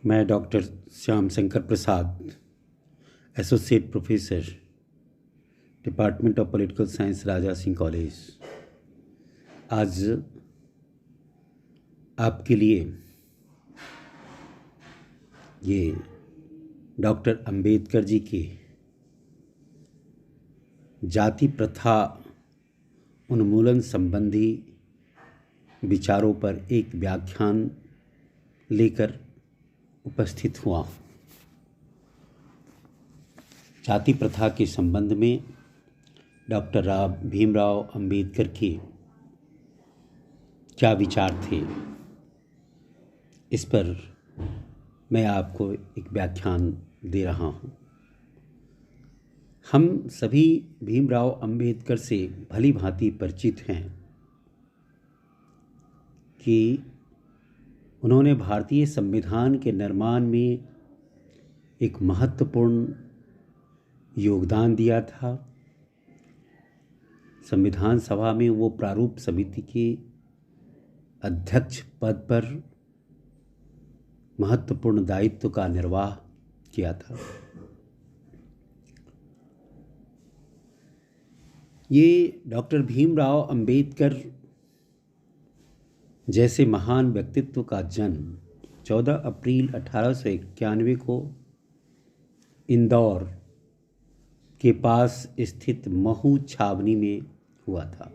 मैं doctor Shyam Shankar Prasad, associate professor, department of political science, Raja Singh college, आज आपके लिए ये डॉक्टर अंबेडकर जी के जाति प्रथा उन्मूलन संबंधी विचारों पर एक व्याख्यान लेकर उपस्थित हुआ। जाति प्रथा के संबंध में डॉक्टर भीमराव अंबेडकर के क्या विचार थे, इस पर मैं आपको एक व्याख्यान दे रहा हूँ। हम सभी भीमराव अंबेडकर से भली भांति परिचित हैं कि उन्होंने भारतीय संविधान के निर्माण में एक महत्वपूर्ण योगदान दिया था। संविधान सभा में वो प्रारूप समिति के अध्यक्ष पद पर महत्वपूर्ण दायित्व का निर्वाह किया था। ये डॉक्टर भीमराव अंबेडकर जैसे महान व्यक्तित्व का जन्म 14 अप्रैल 1891 को इंदौर के पास स्थित महू छावनी में हुआ था।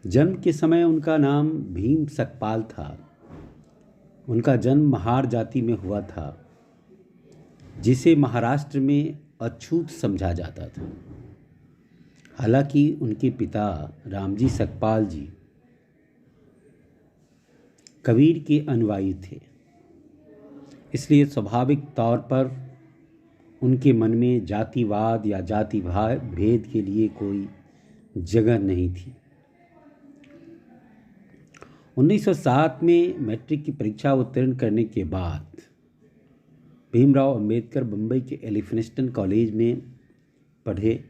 जन्म के समय उनका नाम भीम सकपाल था। उनका जन्म महार जाति में हुआ था, जिसे महाराष्ट्र में अछूत समझा जाता था। हालांकि उनके पिता रामजी सकपाल जी कबीर के अनुयायी थे, इसलिए स्वाभाविक तौर पर उनके मन में जातिवाद या जाति भेद के लिए कोई जगह नहीं थी। 1907 में मैट्रिक की परीक्षा उत्तीर्ण करने के बाद भीमराव अंबेडकर मुंबई के एलिफिंस्टन कॉलेज में पढ़े।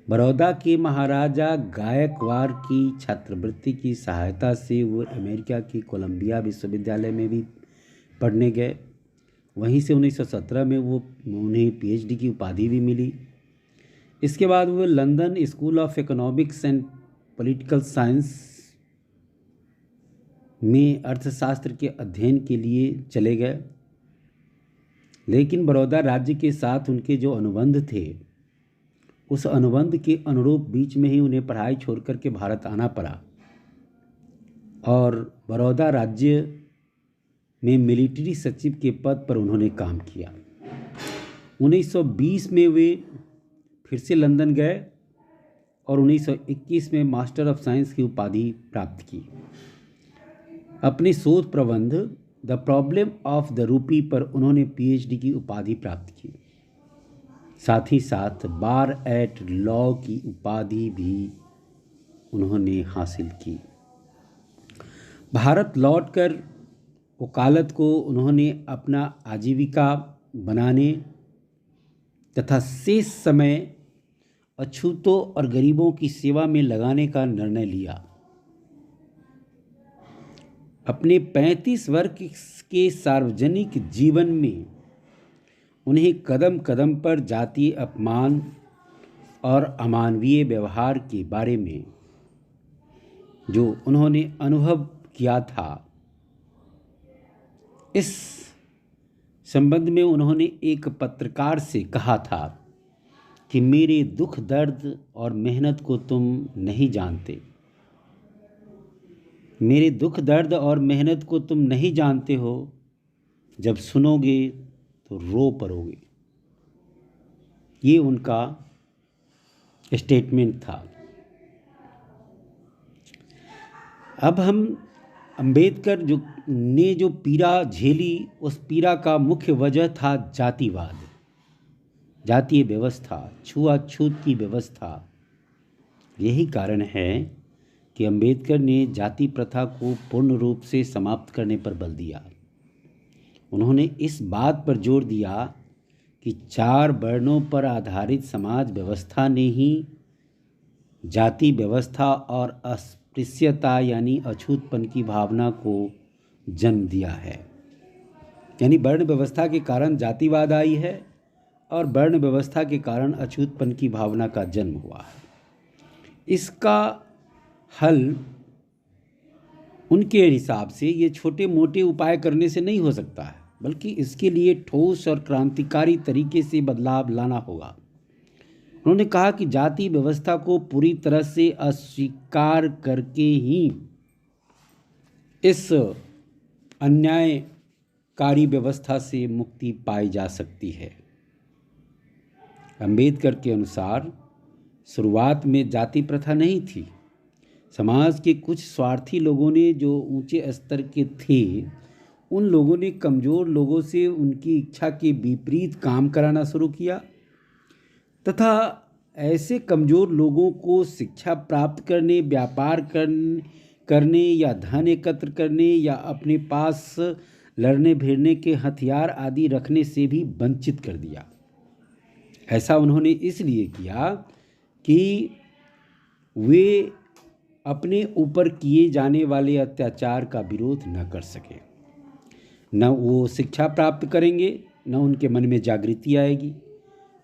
बड़ौदा के महाराजा गायकवाड़ की छात्रवृत्ति की सहायता से वो अमेरिका की कोलंबिया विश्वविद्यालय में भी पढ़ने गए। वहीं से 1917 में उन्हें पीएचडी की उपाधि भी मिली। इसके बाद वो London school of economics and political science में अर्थशास्त्र के अध्ययन के लिए चले गए, लेकिन बड़ौदा राज्य के साथ उनके जो अनुबंध थे, उस अनुबंध के अनुरूप बीच में ही उन्हें पढ़ाई छोड़ करके भारत आना पड़ा और बड़ौदा राज्य में मिलिट्री सचिव के पद पर उन्होंने काम किया। 1920 में वे फिर से लंदन गए और 1921 में मास्टर ऑफ साइंस की उपाधि प्राप्त की। अपने शोध प्रबंध the problem of the rupee पर उन्होंने पीएचडी की उपाधि प्राप्त की। साथ ही साथ बार एट लॉ की उपाधि भी उन्होंने हासिल की। भारत लौटकर वकालत को उन्होंने अपना आजीविका बनाने तथा शेष समय अछूतों और गरीबों की सेवा में लगाने का निर्णय लिया। अपने 35 वर्ष के सार्वजनिक जीवन में उन्हें कदम कदम पर जातीय अपमान और अमानवीय व्यवहार के बारे में जो उन्होंने अनुभव किया था, इस संबंध में उन्होंने एक पत्रकार से कहा था कि मेरे दुख दर्द और मेहनत को तुम नहीं जानते। मेरे दुख दर्द और मेहनत को तुम नहीं जानते हो, जब सुनोगे तो रो पड़ोगे। ये उनका स्टेटमेंट था। अब हम अंबेडकर ने जो पीड़ा झेली, उस पीड़ा का मुख्य वजह था जातिवाद, जातीय व्यवस्था, छुआछूत की व्यवस्था। यही कारण है कि अंबेडकर ने जाति प्रथा को पूर्ण रूप से समाप्त करने पर बल दिया। उन्होंने इस बात पर जोर दिया कि 4 वर्णों पर आधारित समाज व्यवस्था ने ही जाति व्यवस्था और अस्पृश्यता यानी अछूतपन की भावना को जन्म दिया है। यानी वर्ण व्यवस्था के कारण जातिवाद आई है और वर्ण व्यवस्था के कारण अछूतपन की भावना का जन्म हुआ है। इसका हल उनके हिसाब से ये छोटे मोटे उपाय करने से नहीं हो सकता है, बल्कि इसके लिए ठोस और क्रांतिकारी तरीके से बदलाव लाना होगा। उन्होंने कहा कि जाति व्यवस्था को पूरी तरह से अस्वीकार करके ही इस अन्यायकारी व्यवस्था से मुक्ति पाई जा सकती है। अंबेडकर के अनुसार शुरुआत में जाति प्रथा नहीं थी। समाज के कुछ स्वार्थी लोगों ने, जो ऊंचे स्तर के थे, उन लोगों ने कमज़ोर लोगों से उनकी इच्छा के विपरीत काम कराना शुरू किया तथा ऐसे कमज़ोर लोगों को शिक्षा प्राप्त करने, व्यापार करने या धन एकत्र करने या अपने पास लड़ने भिड़ने के हथियार आदि रखने से भी वंचित कर दिया। ऐसा उन्होंने इसलिए किया कि वे अपने ऊपर किए जाने वाले अत्याचार का विरोध न कर सके। न वो शिक्षा प्राप्त करेंगे, न उनके मन में जागृति आएगी,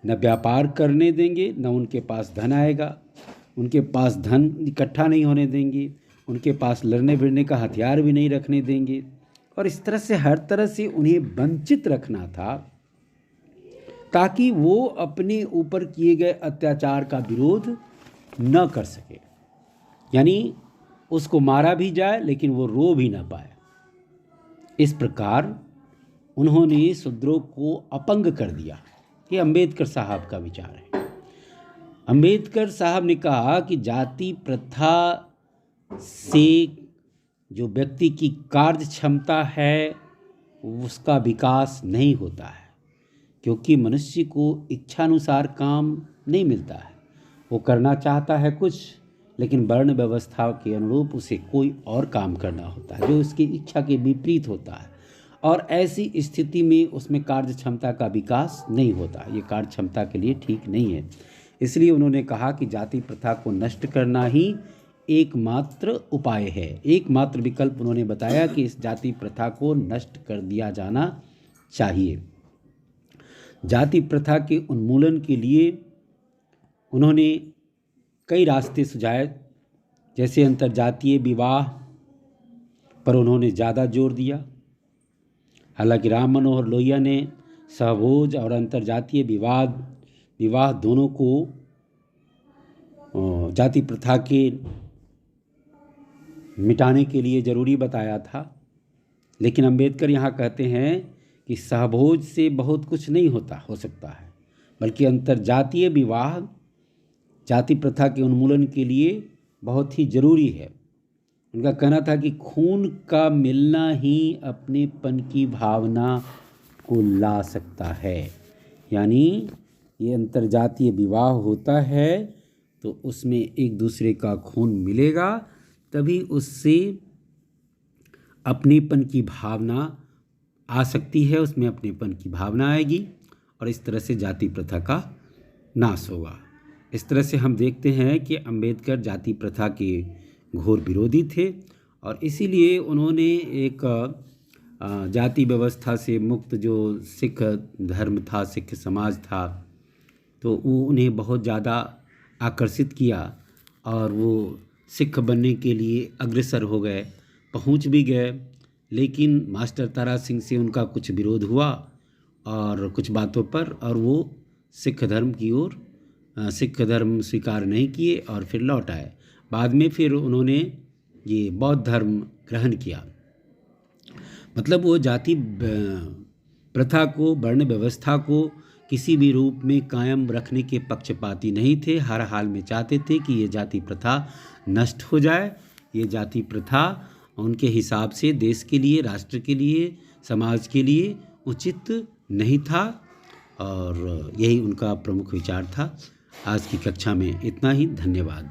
न व्यापार करने देंगे, न उनके पास धन आएगा, उनके पास धन इकट्ठा नहीं होने देंगे, उनके पास लड़ने भिड़ने का हथियार भी नहीं रखने देंगे। और इस तरह से हर तरह से उन्हें वंचित रखना था ताकि वो अपने ऊपर किए गए अत्याचार का विरोध न कर सके। यानी उसको मारा भी जाए लेकिन वो रो भी ना पाए। इस प्रकार उन्होंने शूद्रों को अपंग कर दिया। ये अंबेडकर साहब का विचार है। अंबेडकर साहब ने कहा कि जाति प्रथा से जो व्यक्ति की कार्य क्षमता है उसका विकास नहीं होता है, क्योंकि मनुष्य को इच्छानुसार काम नहीं मिलता है। वो करना चाहता है कुछ, लेकिन वर्ण व्यवस्था के अनुरूप उसे कोई और काम करना होता है जो उसकी इच्छा के विपरीत होता है, और ऐसी स्थिति में उसमें कार्य क्षमता का विकास नहीं होता। ये कार्य क्षमता के लिए ठीक नहीं है। इसलिए उन्होंने कहा कि जाति प्रथा को नष्ट करना ही एकमात्र उपाय है। एकमात्र विकल्प उन्होंने बताया कि इस जाति प्रथा को नष्ट कर दिया जाना चाहिए। जाति प्रथा के उन्मूलन के लिए उन्होंने कई रास्ते सुझाए, जैसे अंतर्जातीय विवाह पर उन्होंने ज़्यादा जोर दिया। हालांकि राम मनोहर लोहिया ने सहभोज और अंतर्जातीय विवाह दोनों को जाति प्रथा के मिटाने के लिए ज़रूरी बताया था, लेकिन अंबेडकर यहाँ कहते हैं कि सहभोज से बहुत कुछ नहीं हो सकता है, बल्कि अंतर्जातीय विवाह जाति प्रथा के उन्मूलन के लिए बहुत ही ज़रूरी है। उनका कहना था कि खून का मिलना ही अपनेपन की भावना को ला सकता है। यानी ये अंतर्जातीय विवाह होता है तो उसमें एक दूसरे का खून मिलेगा, तभी उससे अपनेपन की भावना आ सकती है, उसमें अपनेपन की भावना आएगी और इस तरह से जाति प्रथा का नाश होगा। इस तरह से हम देखते हैं कि अंबेडकर जाति प्रथा के घोर विरोधी थे और इसीलिए उन्होंने एक जाति व्यवस्था से मुक्त जो सिख धर्म था, सिख समाज था, तो वो उन्हें बहुत ज़्यादा आकर्षित किया और वो सिख बनने के लिए अग्रसर हो गए, पहुंच भी गए। लेकिन मास्टर तारा सिंह से उनका कुछ विरोध हुआ और कुछ बातों पर, और वो सिख धर्म की ओर सिख धर्म स्वीकार नहीं किए और फिर लौट आए। बाद में फिर उन्होंने ये बौद्ध धर्म ग्रहण किया। मतलब वो जाति प्रथा को, वर्ण व्यवस्था को किसी भी रूप में कायम रखने के पक्षपाती नहीं थे। हर हाल में चाहते थे कि ये जाति प्रथा नष्ट हो जाए। ये जाति प्रथा उनके हिसाब से देश के लिए, राष्ट्र के लिए, समाज के लिए उचित नहीं था और यही उनका प्रमुख विचार था। आज की कक्षा में इतना ही। धन्यवाद।